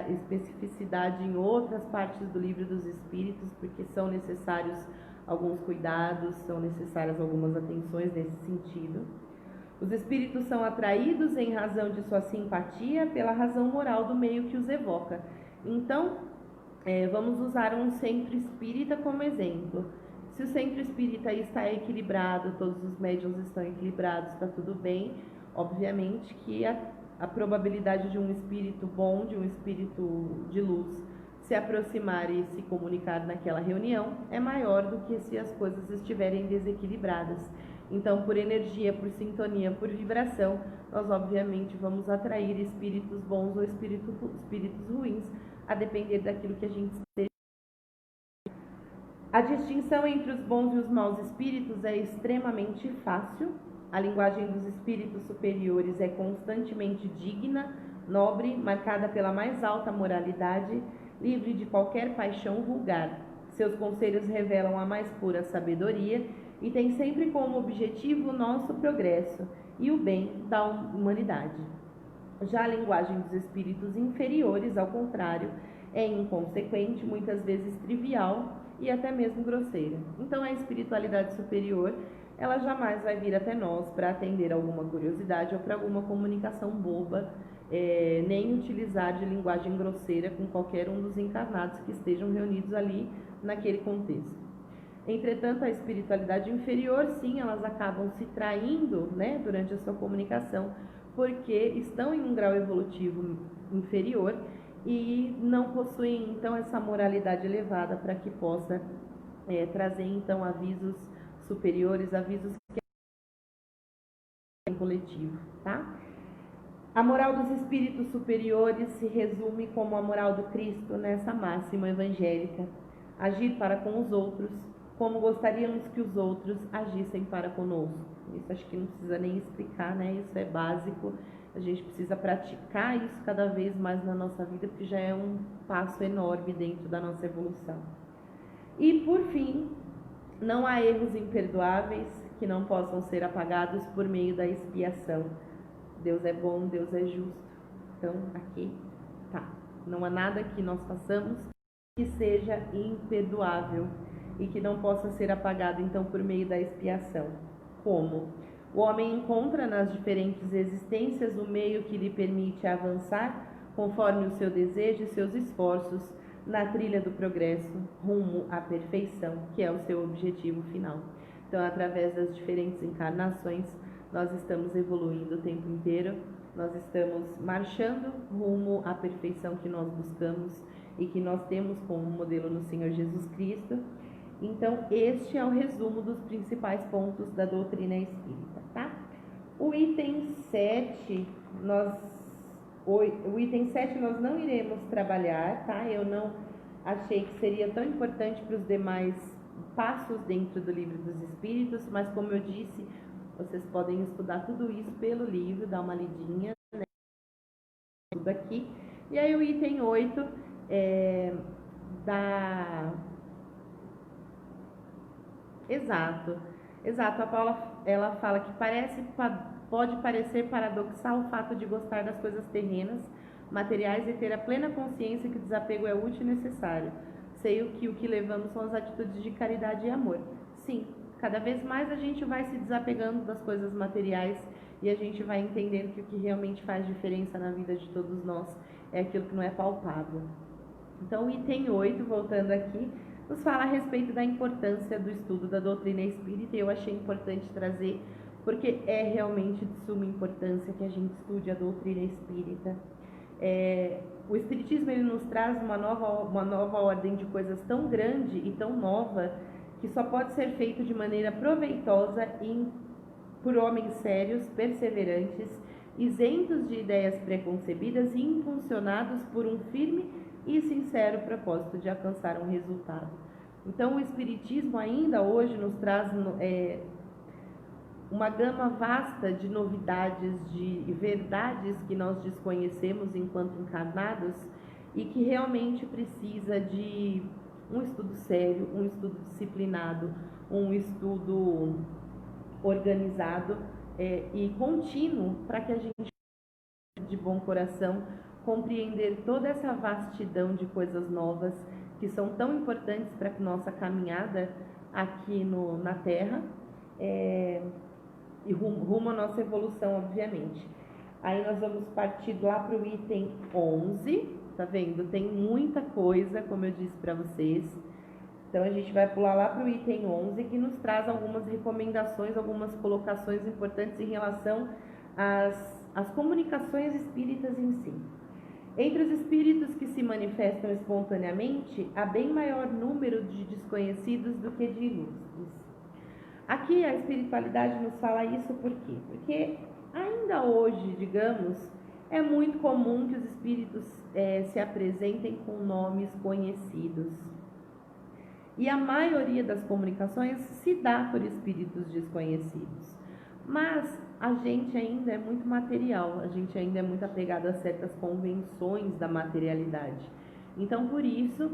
especificidade em outras partes do Livro dos Espíritos, porque são necessários alguns cuidados, são necessárias algumas atenções nesse sentido. Os espíritos são atraídos em razão de sua simpatia pela razão moral do meio que os evoca. Então, vamos usar um centro espírita como exemplo. Se o centro espírita está equilibrado, todos os médiuns estão equilibrados, está tudo bem, obviamente que a probabilidade de um espírito bom, de um espírito de luz, se aproximar e se comunicar naquela reunião é maior do que se as coisas estiverem desequilibradas. Então, por energia, por sintonia, por vibração, nós obviamente vamos atrair espíritos bons ou espíritos ruins, a depender daquilo que a gente esteja. A distinção entre os bons e os maus espíritos é extremamente fácil. A linguagem dos espíritos superiores é constantemente digna, nobre, marcada pela mais alta moralidade, livre de qualquer paixão vulgar. Seus conselhos revelam a mais pura sabedoria e têm sempre como objetivo o nosso progresso e o bem da humanidade. Já a linguagem dos espíritos inferiores, ao contrário, é inconsequente, muitas vezes trivial e até mesmo grosseira. Então, a espiritualidade superior, ela jamais vai vir até nós para atender alguma curiosidade ou para alguma comunicação boba, nem utilizar de linguagem grosseira com qualquer um dos encarnados que estejam reunidos ali naquele contexto. Entretanto, a espiritualidade inferior, sim, elas acabam se traindo, né, durante a sua comunicação porque estão em um grau evolutivo inferior e não possuem então essa moralidade elevada para que possa trazer então avisos superiores, avisos que é coletivo, tá? A moral dos espíritos superiores se resume como a moral do Cristo nessa máxima evangélica: agir para com os outros como gostaríamos que os outros agissem para conosco. Isso acho que não precisa nem explicar, né? Isso é básico. A gente precisa praticar isso cada vez mais na nossa vida, porque já é um passo enorme dentro da nossa evolução. E, por fim, não há erros imperdoáveis que não possam ser apagados por meio da expiação. Deus é bom, Deus é justo. Então, aqui tá. Não há nada que nós façamos que seja imperdoável e que não possa ser apagado, então, por meio da expiação. Como? O homem encontra nas diferentes existências o meio que lhe permite avançar, conforme o seu desejo e seus esforços, na trilha do progresso, rumo à perfeição, que é o seu objetivo final. Então, através das diferentes encarnações, nós estamos evoluindo o tempo inteiro, nós estamos marchando rumo à perfeição que nós buscamos e que nós temos como modelo no Senhor Jesus Cristo. Então, este é o resumo dos principais pontos da doutrina espírita, tá? O item 7, nós não iremos trabalhar, tá? Eu não achei que seria tão importante para os demais passos dentro do Livro dos Espíritos, mas como eu disse, vocês podem estudar tudo isso pelo livro, dar uma lidinha, né? Tudo aqui. E aí o item 8 Exato. A Paula, ela fala que pode parecer paradoxal o fato de gostar das coisas terrenas, materiais e ter a plena consciência que o desapego é útil e necessário. Sei o que levamos são as atitudes de caridade e amor. Sim, cada vez mais a gente vai se desapegando das coisas materiais e a gente vai entendendo que o que realmente faz diferença na vida de todos nós é aquilo que não é palpável. Então, o item 8, voltando aqui, nos fala a respeito da importância do estudo da doutrina espírita, e eu achei importante trazer, porque é realmente de suma importância que a gente estude a doutrina espírita. O espiritismo ele nos traz uma nova ordem de coisas tão grande e tão nova, que só pode ser feito de maneira proveitosa por homens sérios, perseverantes, isentos de ideias preconcebidas e impulsionados por um firme e sincero propósito de alcançar um resultado. Então, o Espiritismo ainda hoje nos traz uma gama vasta de novidades, de verdades que nós desconhecemos enquanto encarnados e que realmente precisa de um estudo sério, um estudo disciplinado, um estudo organizado e contínuo para que a gente, de bom coração, compreender toda essa vastidão de coisas novas que são tão importantes para a nossa caminhada aqui na Terra e rumo à nossa evolução, obviamente. Aí nós vamos partir lá para o item 11, tá vendo? Tem muita coisa, como eu disse para vocês. Então a gente vai pular lá para o item 11, que nos traz algumas recomendações, algumas colocações importantes em relação às comunicações espíritas em si. Entre os espíritos que se manifestam espontaneamente, há bem maior número de desconhecidos do que de ilustres. Aqui a espiritualidade nos fala isso por quê? Porque ainda hoje, digamos, é muito comum que os espíritos se apresentem com nomes conhecidos. E a maioria das comunicações se dá por espíritos desconhecidos. Mas a gente ainda é muito material, a gente ainda é muito apegado a certas convenções da materialidade. Então, por isso,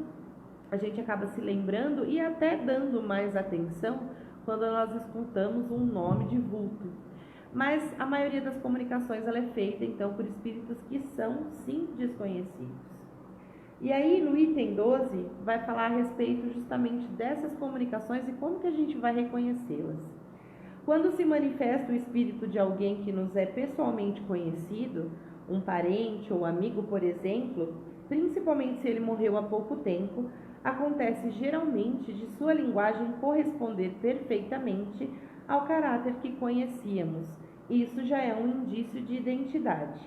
a gente acaba se lembrando e até dando mais atenção quando nós escutamos um nome de vulto. Mas a maioria das comunicações ela é feita, então, por espíritos que são, sim, desconhecidos. E aí, no item 12, vai falar a respeito justamente dessas comunicações e como que a gente vai reconhecê-las. Quando se manifesta o espírito de alguém que nos é pessoalmente conhecido, um parente ou amigo, por exemplo, principalmente se ele morreu há pouco tempo, acontece geralmente de sua linguagem corresponder perfeitamente ao caráter que conhecíamos Isso já é um indício de identidade.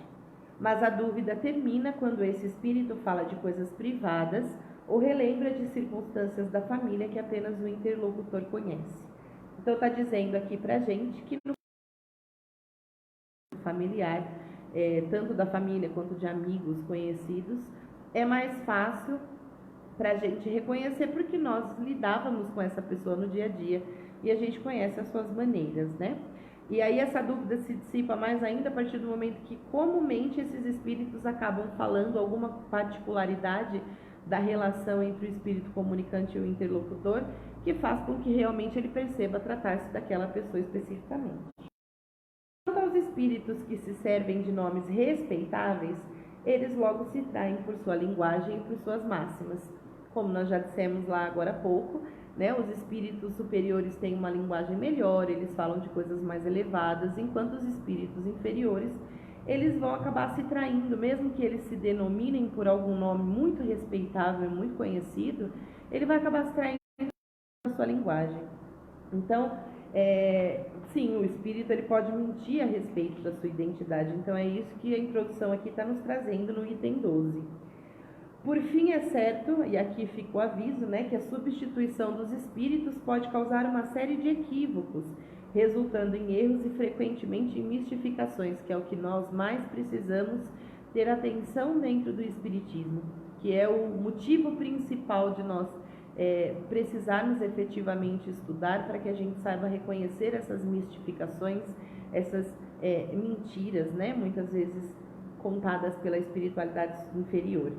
Mas a dúvida termina quando esse espírito fala de coisas privadas ou relembra de circunstâncias da família que apenas o interlocutor conhece. Então está dizendo aqui pra gente que no familiar, tanto da família quanto de amigos, conhecidos, é mais fácil para a gente reconhecer porque nós lidávamos com essa pessoa no dia a dia e a gente conhece as suas maneiras, né? E aí essa dúvida se dissipa mais ainda a partir do momento que comumente esses espíritos acabam falando alguma particularidade da relação entre o espírito comunicante e o interlocutor que faz com que realmente ele perceba tratar-se daquela pessoa especificamente. Quanto aos espíritos que se servem de nomes respeitáveis, eles logo se traem por sua linguagem e por suas máximas. Como nós já dissemos lá agora há pouco, né, os espíritos superiores têm uma linguagem melhor, eles falam de coisas mais elevadas, enquanto os espíritos inferiores, eles vão acabar se traindo, mesmo que eles se denominem por algum nome muito respeitável, muito conhecido, ele vai acabar se traindo na sua linguagem. Então, sim, o espírito ele pode mentir a respeito da sua identidade. Então é isso que a introdução aqui está nos trazendo no item 12. Por fim, é certo, e aqui fica o aviso, né, que a substituição dos espíritos pode causar uma série de equívocos, resultando em erros e frequentemente em mistificações, que é o que nós mais precisamos ter atenção dentro do espiritismo, que é o motivo principal de nós precisarmos efetivamente estudar para que a gente saiba reconhecer essas mistificações, essas mentiras, né, muitas vezes contadas pela espiritualidade inferior.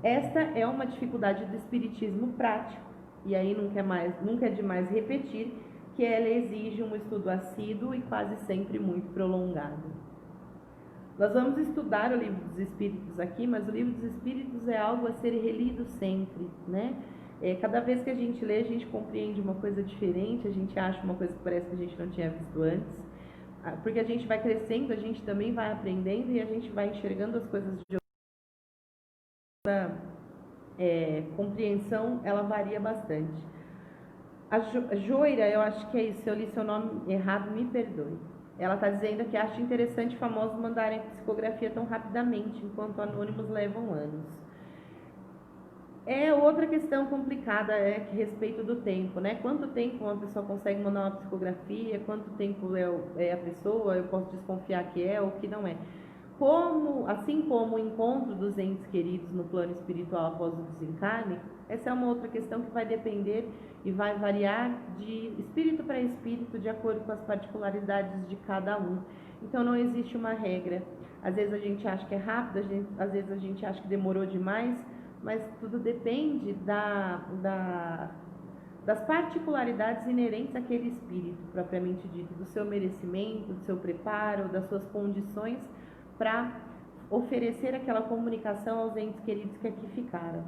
Esta é uma dificuldade do espiritismo prático, e aí nunca é demais repetir que ela exige um estudo assíduo e quase sempre muito prolongado. Nós vamos estudar o Livro dos Espíritos aqui, mas o Livro dos Espíritos é algo a ser relido sempre, né? Cada vez que a gente lê, a gente compreende uma coisa diferente, a gente acha uma coisa que parece que a gente não tinha visto antes, porque a gente vai crescendo, a gente também vai aprendendo e a gente vai enxergando as coisas de outra compreensão, ela varia bastante. A Joira, eu acho que é isso, se eu li seu nome errado, me perdoe. Ela está dizendo que acha interessante famosos mandarem psicografia tão rapidamente, enquanto anônimos levam anos. É outra questão complicada a respeito do tempo, né? Quanto tempo uma pessoa consegue mandar uma psicografia, quanto tempo é a pessoa, eu posso desconfiar que é ou que não é. Assim como o encontro dos entes queridos no plano espiritual após o desencarne, essa é uma outra questão que vai depender e vai variar de espírito para espírito, de acordo com as particularidades de cada um. Então não existe uma regra. Às vezes a gente acha que é rápido, às vezes a gente acha que demorou demais, mas tudo depende das particularidades inerentes àquele espírito, propriamente dito, do seu merecimento, do seu preparo, das suas condições para oferecer aquela comunicação aos entes queridos que aqui ficaram.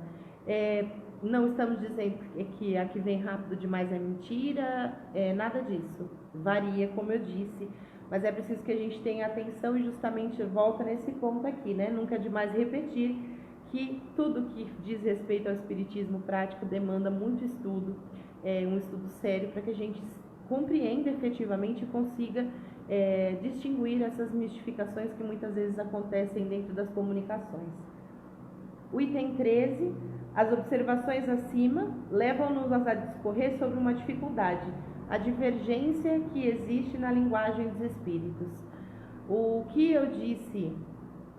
Não estamos dizendo que a que vem rápido demais é mentira, nada disso. Varia, como eu disse, mas é preciso que a gente tenha atenção e justamente volta nesse ponto aqui, né? Nunca é demais repetir que tudo que diz respeito ao espiritismo prático demanda muito estudo, um estudo sério, para que a gente compreenda efetivamente e consiga distinguir essas mistificações que muitas vezes acontecem dentro das comunicações. O item 13, as observações acima levam-nos a discorrer sobre uma dificuldade, a divergência que existe na linguagem dos espíritos. O que eu disse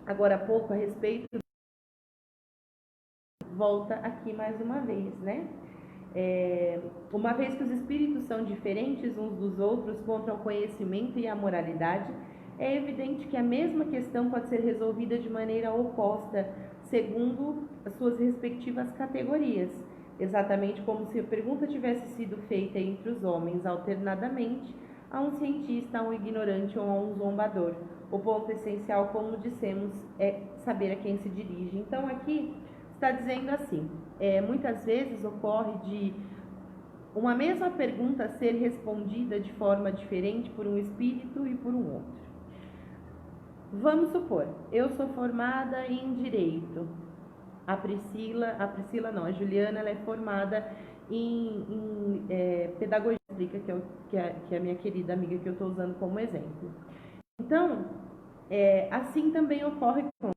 agora há pouco a respeito volta aqui mais uma vez, né? Uma vez que os espíritos são diferentes uns dos outros quanto ao conhecimento e à moralidade, é evidente que a mesma questão pode ser resolvida de maneira oposta, segundo as suas respectivas categorias, exatamente como se a pergunta tivesse sido feita entre os homens alternadamente, a um cientista, a um ignorante ou a um zombador. O ponto essencial, como dissemos, é saber a quem se dirige. Então, aqui está dizendo assim, muitas vezes ocorre de uma mesma pergunta ser respondida de forma diferente por um espírito e por um outro. Vamos supor, eu sou formada em Direito, a Juliana, ela é formada em Pedagogia, que é a minha querida amiga que eu estou usando como exemplo. Então, assim também ocorre com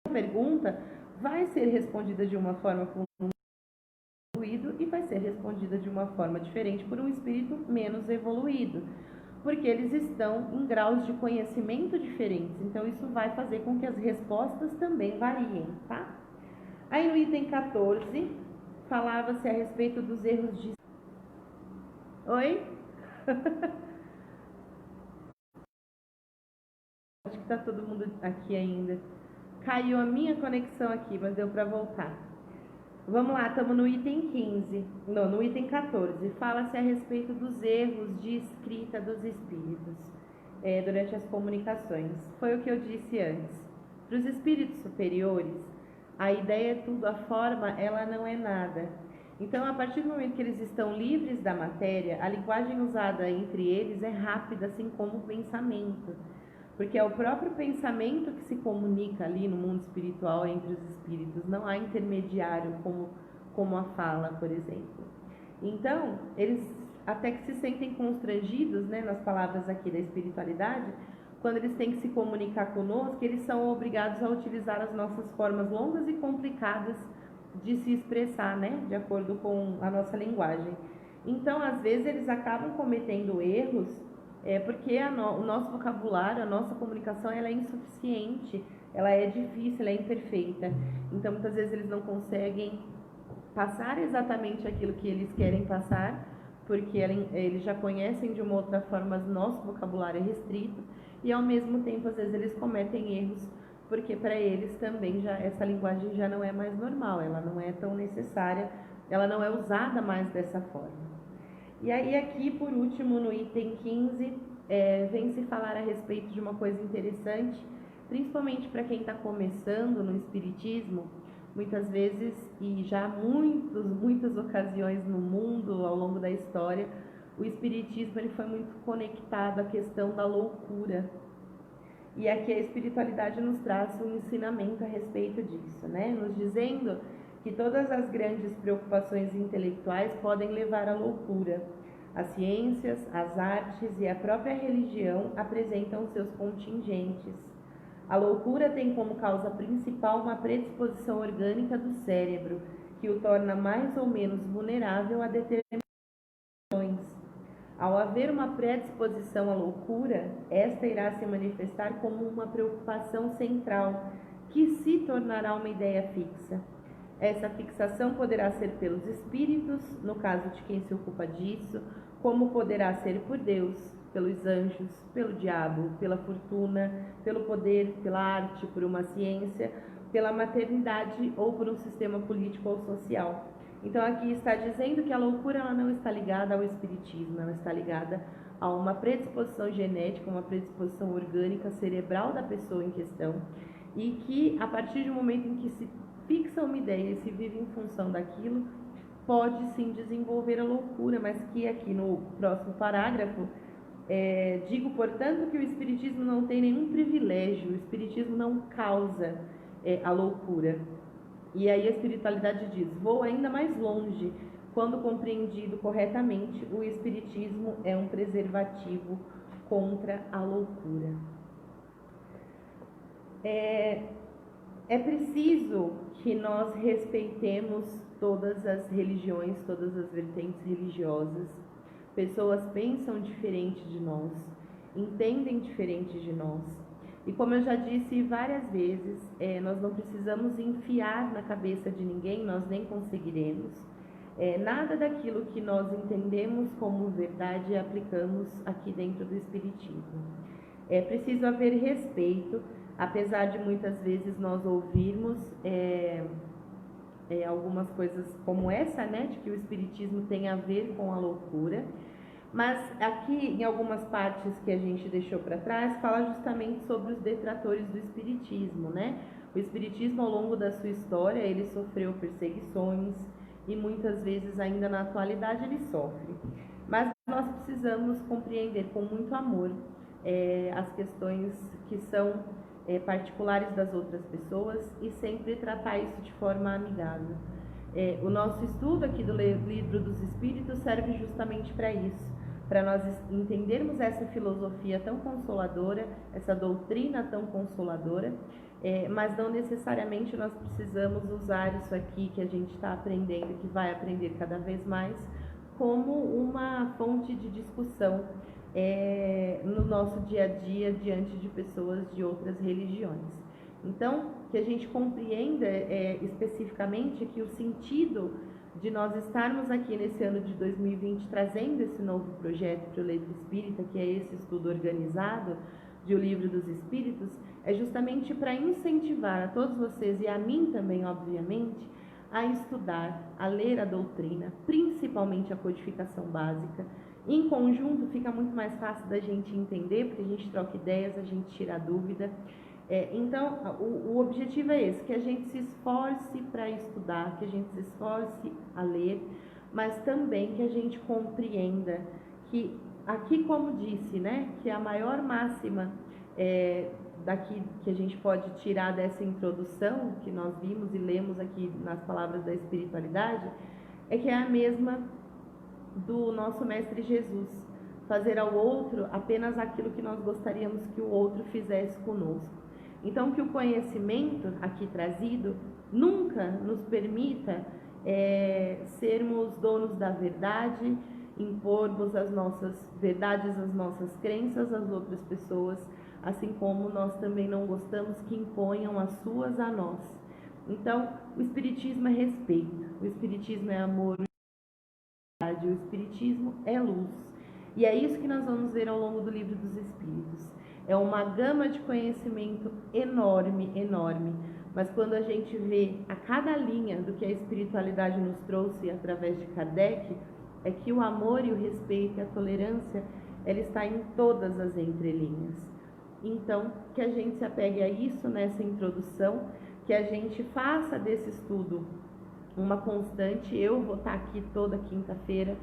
a pergunta, vai ser respondida de uma forma por um evoluído e vai ser respondida de uma forma diferente por um espírito menos evoluído, porque eles estão em graus de conhecimento diferentes, então isso vai fazer com que as respostas também variem, tá? Aí no item 14, falava-se a respeito dos erros de... Oi? Acho que tá todo mundo aqui ainda. Caiu a minha conexão aqui, mas deu para voltar. Vamos lá, estamos no item 15. Não, no item 14. Fala-se a respeito dos erros de escrita dos espíritos durante as comunicações. Foi o que eu disse antes. Para os espíritos superiores, a ideia é tudo, a forma, ela não é nada. Então, a partir do momento que eles estão livres da matéria, a linguagem usada entre eles é rápida, assim como o pensamento. Porque é o próprio pensamento que se comunica ali no mundo espiritual entre os espíritos. Não há intermediário como a fala, por exemplo. Então, eles até que se sentem constrangidos, né, nas palavras aqui da espiritualidade, quando eles têm que se comunicar conosco, eles são obrigados a utilizar as nossas formas longas e complicadas de se expressar, né, de acordo com a nossa linguagem. Então, às vezes, eles acabam cometendo erros porque o nosso vocabulário, a nossa comunicação, ela é insuficiente, ela é difícil, ela é imperfeita. Então, muitas vezes eles não conseguem passar exatamente aquilo que eles querem passar, porque eles já conhecem de uma outra forma, mas nosso vocabulário é restrito, e ao mesmo tempo, às vezes, eles cometem erros, porque para eles também essa linguagem já não é mais normal, ela não é tão necessária, ela não é usada mais dessa forma. E aí aqui, por último, no item 15, vem se falar a respeito de uma coisa interessante, principalmente para quem está começando no Espiritismo, muitas vezes, e já muitas ocasiões no mundo, ao longo da história, o Espiritismo ele foi muito conectado à questão da loucura. E aqui a espiritualidade nos traz um ensinamento a respeito disso, né? Nos dizendo que todas as grandes preocupações intelectuais podem levar à loucura. As ciências, as artes e a própria religião apresentam seus contingentes. A loucura tem como causa principal uma predisposição orgânica do cérebro, que o torna mais ou menos vulnerável a determinações. Ao haver uma predisposição à loucura, esta irá se manifestar como uma preocupação central, que se tornará uma ideia fixa. Essa fixação poderá ser pelos espíritos, no caso de quem se ocupa disso, como poderá ser por Deus, pelos anjos, pelo diabo, pela fortuna, pelo poder, pela arte, por uma ciência, pela maternidade ou por um sistema político ou social. Então aqui está dizendo que a loucura ela não está ligada ao espiritismo, ela está ligada a uma predisposição genética, uma predisposição orgânica cerebral da pessoa em questão, e que a partir do momento em que se fixa uma ideia e se vive em função daquilo, pode sim desenvolver a loucura, mas que aqui no próximo parágrafo digo, portanto, que o espiritismo não tem nenhum privilégio, o espiritismo não causa a loucura. E aí a espiritualidade diz, vou ainda mais longe, quando compreendido corretamente, o espiritismo é um preservativo contra a loucura. É preciso que nós respeitemos todas as religiões, todas as vertentes religiosas. Pessoas pensam diferente de nós, entendem diferente de nós. E como eu já disse várias vezes, nós não precisamos enfiar na cabeça de ninguém, nós nem conseguiremos. Nada daquilo que nós entendemos como verdade aplicamos aqui dentro do Espiritismo. É preciso haver respeito, apesar de muitas vezes nós ouvirmos algumas coisas como essa, né, de que o Espiritismo tem a ver com a loucura. Mas aqui, em algumas partes que a gente deixou para trás, fala justamente sobre os detratores do Espiritismo, né? O Espiritismo, ao longo da sua história, ele sofreu perseguições e muitas vezes, ainda na atualidade, ele sofre. Mas nós precisamos compreender com muito amor as questões que são particulares das outras pessoas e sempre tratar isso de forma amigável. O nosso estudo aqui do Livro dos Espíritos serve justamente para isso, para nós entendermos essa filosofia tão consoladora, essa doutrina tão consoladora, mas não necessariamente nós precisamos usar isso aqui que a gente está aprendendo, que vai aprender cada vez mais, como uma fonte de discussão no nosso dia a dia diante de pessoas de outras religiões. Então, que a gente compreenda especificamente que o sentido de nós estarmos aqui nesse ano de 2020 trazendo esse novo projeto para o Letra Espírita, que é esse estudo organizado de O Livro dos Espíritos, é justamente para incentivar a todos vocês e a mim também, obviamente, a estudar, a ler a doutrina, principalmente a codificação básica. Em conjunto fica muito mais fácil da gente entender, porque a gente troca ideias, a gente tira a dúvida. Então, o objetivo é esse, que a gente se esforce para estudar, que a gente se esforce a ler, mas também que a gente compreenda que, aqui como disse, né, que a maior máxima daqui que a gente pode tirar dessa introdução que nós vimos e lemos aqui nas palavras da espiritualidade, é que é a mesma do nosso Mestre Jesus, fazer ao outro apenas aquilo que nós gostaríamos que o outro fizesse conosco. Então, que o conhecimento aqui trazido nunca nos permita sermos donos da verdade, impormos as nossas verdades, as nossas crenças às outras pessoas, assim como nós também não gostamos que imponham as suas a nós. Então, o Espiritismo é respeito, o Espiritismo é amor, o Espiritismo é luz. E é isso que nós vamos ver ao longo do Livro dos Espíritos. É uma gama de conhecimento enorme, enorme. Mas quando a gente vê a cada linha do que a espiritualidade nos trouxe através de Kardec, é que o amor e o respeito e a tolerância, ela está em todas as entrelinhas. Então, que a gente se apegue a isso nessa introdução, que a gente faça desse estudo uma constante. Eu vou estar aqui toda quinta-feira,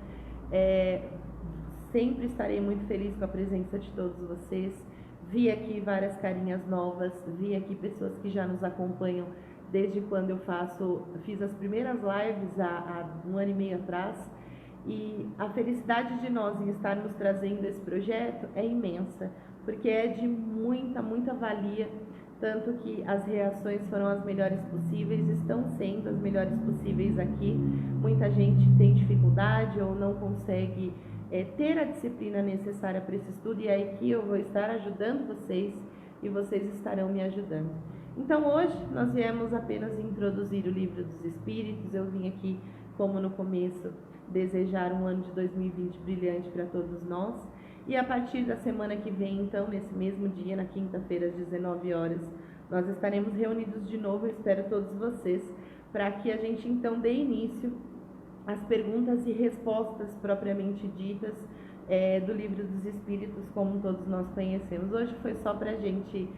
sempre estarei muito feliz com a presença de todos vocês. Vi aqui várias carinhas novas, vi aqui pessoas que já nos acompanham desde quando eu fiz as primeiras lives há 1 ano e meio atrás, e a felicidade de nós em estarmos trazendo esse projeto é imensa, porque é de muita, muita valia, tanto que as reações foram as melhores possíveis, estão sendo as melhores possíveis aqui. Muita gente tem dificuldade ou não consegue ter a disciplina necessária para esse estudo, e é aqui eu vou estar ajudando vocês e vocês estarão me ajudando. Então hoje nós viemos apenas introduzir o Livro dos Espíritos. Eu vim aqui, como no começo, desejar um ano de 2020 brilhante para todos nós, e a partir da semana que vem, então, nesse mesmo dia, na quinta-feira às 19 horas, nós estaremos reunidos de novo. Eu espero todos vocês, para que a gente então dê início às perguntas e respostas propriamente ditas do Livro dos Espíritos, como todos nós conhecemos. Hoje foi só para a gente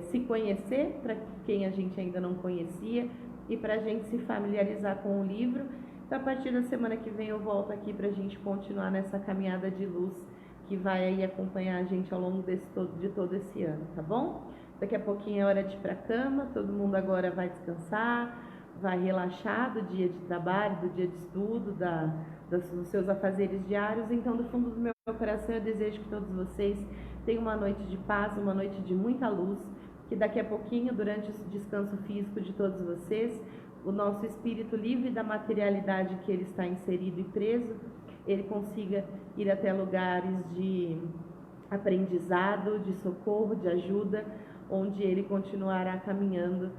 se conhecer, para quem a gente ainda não conhecia, e para a gente se familiarizar com o livro. Então, a partir da semana que vem eu volto aqui para a gente continuar nessa caminhada de luz que vai aí acompanhar a gente ao longo de todo esse ano, tá bom? Daqui a pouquinho é hora de ir para a cama, todo mundo agora vai descansar, vai relaxar do dia de trabalho, do dia de estudo, dos seus afazeres diários. Então, do fundo do meu coração, eu desejo que todos vocês tenham uma noite de paz, uma noite de muita luz, que daqui a pouquinho, durante o descanso físico de todos vocês, o nosso espírito livre da materialidade que ele está inserido e preso, ele consiga ir até lugares de aprendizado, de socorro, de ajuda, onde ele continuará caminhando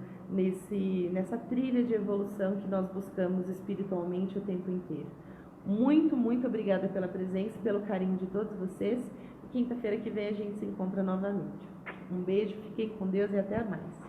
nessa trilha de evolução que nós buscamos espiritualmente o tempo inteiro. Muito, muito obrigada pela presença, pelo carinho de todos vocês. Quinta-feira que vem a gente se encontra novamente. Um beijo, fiquem com Deus e até mais.